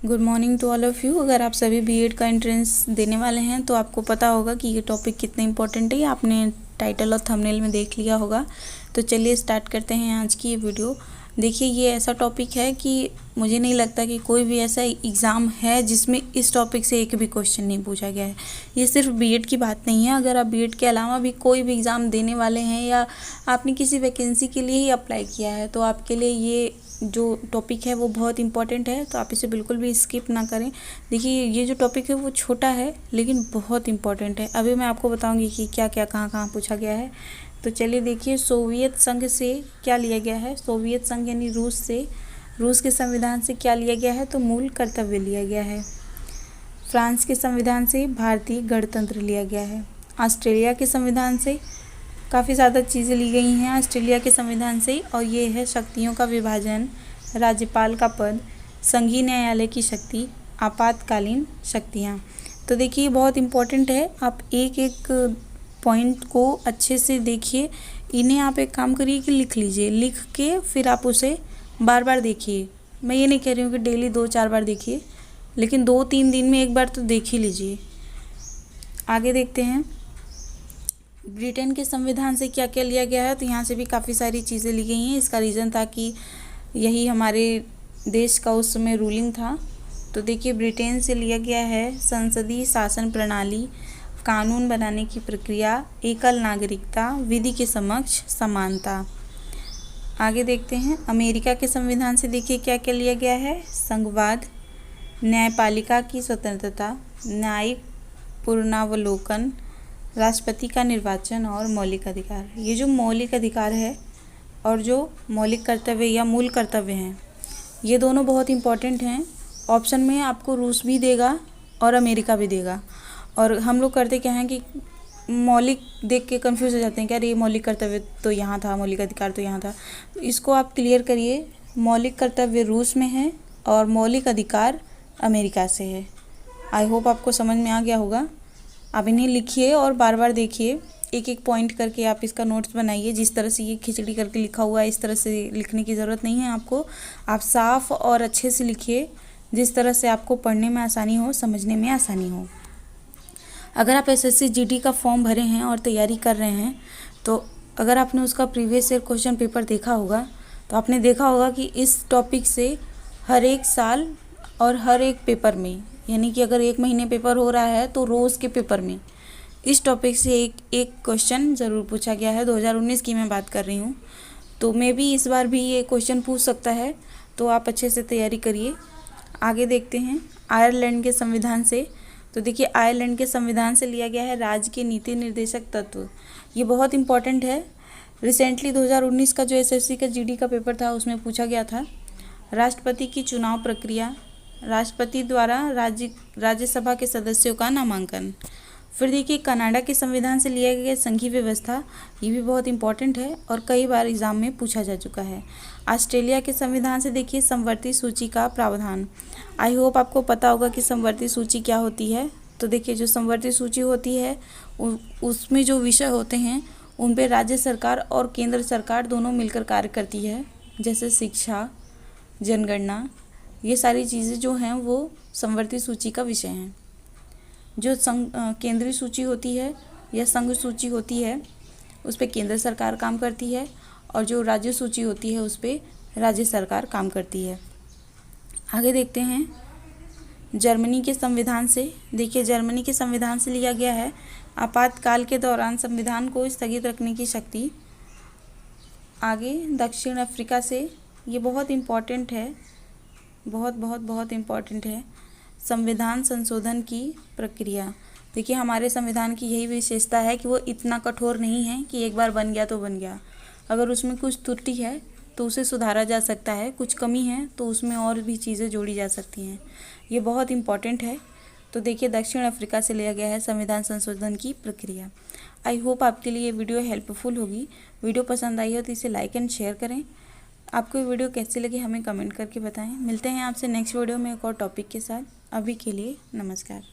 Good morning to all of you. अगर आप सभी बीएड का एंट्रेंस देने वाले हैं तो आपको पता होगा कि ये टॉपिक कितने इम्पोर्टेंट है। आपने टाइटल और थंबनेल में देख लिया होगा। तो चलिए स्टार्ट करते हैं आज की ये वीडियो। देखिए, ये ऐसा टॉपिक है कि मुझे नहीं लगता कि कोई भी ऐसा एग्ज़ाम है जिसमें इस टॉपिक से एक भी क्वेश्चन नहीं पूछा गया है। ये सिर्फ बीएड की बात नहीं है। अगर आप बीएड के अलावा भी कोई भी एग्ज़ाम देने वाले हैं या आपने किसी वैकेंसी के लिए ही अप्लाई किया है तो आपके लिए ये जो टॉपिक है वो बहुत इम्पॉर्टेंट है। तो आप इसे बिल्कुल भी स्किप ना करें। देखिए, ये जो टॉपिक है वो छोटा है लेकिन बहुत इम्पॉर्टेंट है। अभी मैं आपको बताऊंगी कि क्या क्या कहाँ कहाँ पूछा गया है। तो चलिए देखिए, सोवियत संघ से क्या लिया गया है। सोवियत संघ यानी रूस से, रूस के संविधान से क्या लिया गया है, तो मूल कर्तव्य लिया गया है। फ्रांस के संविधान से भारतीय गणतंत्र लिया गया है। ऑस्ट्रेलिया के संविधान से काफ़ी ज़्यादा चीज़ें ली गई हैं ऑस्ट्रेलिया के संविधान से, और ये है शक्तियों का विभाजन, राज्यपाल का पद, संघीय न्यायालय की शक्ति, आपातकालीन शक्तियाँ। तो देखिए, बहुत इम्पोर्टेंट है। आप एक एक पॉइंट को अच्छे से देखिए। इन्हें आप एक काम करिए कि लिख लीजिए। लिख के फिर आप उसे बार बार देखिए। मैं ये नहीं कह रही हूँ कि डेली 2-4 बार देखिए, लेकिन 2-3 दिन में एक बार तो देख ही लीजिए। आगे देखते हैं, ब्रिटेन के संविधान से क्या क्या लिया गया है। तो यहाँ से भी काफ़ी सारी चीज़ें ली गई हैं। इसका रीज़न था कि यही हमारे देश का उस समय रूलिंग था। तो देखिए, ब्रिटेन से लिया गया है संसदीय शासन प्रणाली, कानून बनाने की प्रक्रिया, एकल नागरिकता, विधि के समक्ष समानता। आगे देखते हैं, अमेरिका के संविधान से देखिए क्या क्या लिया गया है। संघवाद, न्यायपालिका की स्वतंत्रता, न्यायिक पुनरावलोकन, राष्ट्रपति का निर्वाचन और मौलिक अधिकार। ये जो मौलिक अधिकार है और जो मौलिक कर्तव्य या मूल कर्तव्य हैं, ये दोनों बहुत इम्पॉर्टेंट हैं। ऑप्शन में आपको रूस भी देगा और अमेरिका भी देगा। और हम लोग करते क्या हैं कि मौलिक देख के कंफ्यूज हो जाते हैं कि अरे ये मौलिक कर्तव्य तो यहाँ था, मौलिक अधिकार तो यहाँ था। तो इसको आप क्लियर करिए। मौलिक कर्तव्य रूस में है और मौलिक अधिकार अमेरिका से है। आई होप आपको समझ में आ गया होगा। आप इन्हें लिखिए और बार बार देखिए। एक एक पॉइंट करके आप इसका नोट्स बनाइए। जिस तरह से ये खिचड़ी करके लिखा हुआ है इस तरह से लिखने की ज़रूरत नहीं है आपको। आप साफ और अच्छे से लिखिए, जिस तरह से आपको पढ़ने में आसानी हो, समझने में आसानी हो। अगर आप एसएससी जीडी का फॉर्म भरे हैं और तैयारी कर रहे हैं, तो अगर आपने उसका प्रीवियस ईयर क्वेश्चन पेपर देखा होगा तो आपने देखा होगा कि इस टॉपिक से हर एक साल और हर एक पेपर में, यानी कि अगर 1 महीने पेपर हो रहा है तो रोज़ के पेपर में इस टॉपिक से एक क्वेश्चन ज़रूर पूछा गया है। 2019 की मैं बात कर रही हूँ। तो मे बी इस बार भी ये क्वेश्चन पूछ सकता है। तो आप अच्छे से तैयारी करिए। आगे देखते हैं, आयरलैंड के संविधान से। तो देखिए, आयरलैंड के संविधान से लिया गया है राज्य के नीति निर्देशक तत्व। ये बहुत इंपॉर्टेंट है। रिसेंटली 2019 का जो एसएससी का जीडी का पेपर था उसमें पूछा गया था। राष्ट्रपति की चुनाव प्रक्रिया, राष्ट्रपति द्वारा राज्यसभा के सदस्यों का नामांकन। फिर देखिए, कनाडा के संविधान से लिया गया संघीय व्यवस्था। ये भी बहुत इंपॉर्टेंट है और कई बार एग्जाम में पूछा जा चुका है। ऑस्ट्रेलिया के संविधान से देखिए समवर्ती सूची का प्रावधान। आई होप आपको पता होगा कि समवर्ती सूची क्या होती है। तो देखिए, जो समवर्ती सूची होती है उसमें जो विषय होते हैं उन पर राज्य सरकार और केंद्र सरकार दोनों मिलकर कार्य करती है। जैसे शिक्षा, जनगणना, ये सारी चीज़ें जो हैं वो समवर्ती सूची का विषय हैं। जो केंद्रीय सूची होती है या संघ सूची होती है उस पर केंद्र सरकार काम करती है, और जो राज्य सूची होती है उस पर राज्य सरकार काम करती है। आगे देखते हैं, जर्मनी के संविधान से। देखिए, जर्मनी के संविधान से लिया गया है आपातकाल के दौरान संविधान को स्थगित रखने की शक्ति। आगे दक्षिण अफ्रीका से, ये बहुत इम्पॉर्टेंट है, बहुत इम्पॉर्टेंट है, संविधान संशोधन की प्रक्रिया। देखिए, हमारे संविधान की यही विशेषता है कि वो इतना कठोर नहीं है कि एक बार बन गया तो बन गया। अगर उसमें कुछ त्रुटि है तो उसे सुधारा जा सकता है, कुछ कमी है तो उसमें और भी चीज़ें जोड़ी जा सकती हैं। ये बहुत इम्पॉर्टेंट है। तो देखिए, दक्षिण अफ्रीका से लिया गया है संविधान संशोधन की प्रक्रिया। आई होप आपके लिए ये वीडियो हेल्पफुल होगी। वीडियो पसंद आई हो तो इसे लाइक एंड शेयर करें। आपको ये वीडियो कैसी लगी हमें कमेंट करके बताएं। मिलते हैं आपसे नेक्स्ट वीडियो में एक और टॉपिक के साथ। अभी के लिए नमस्कार।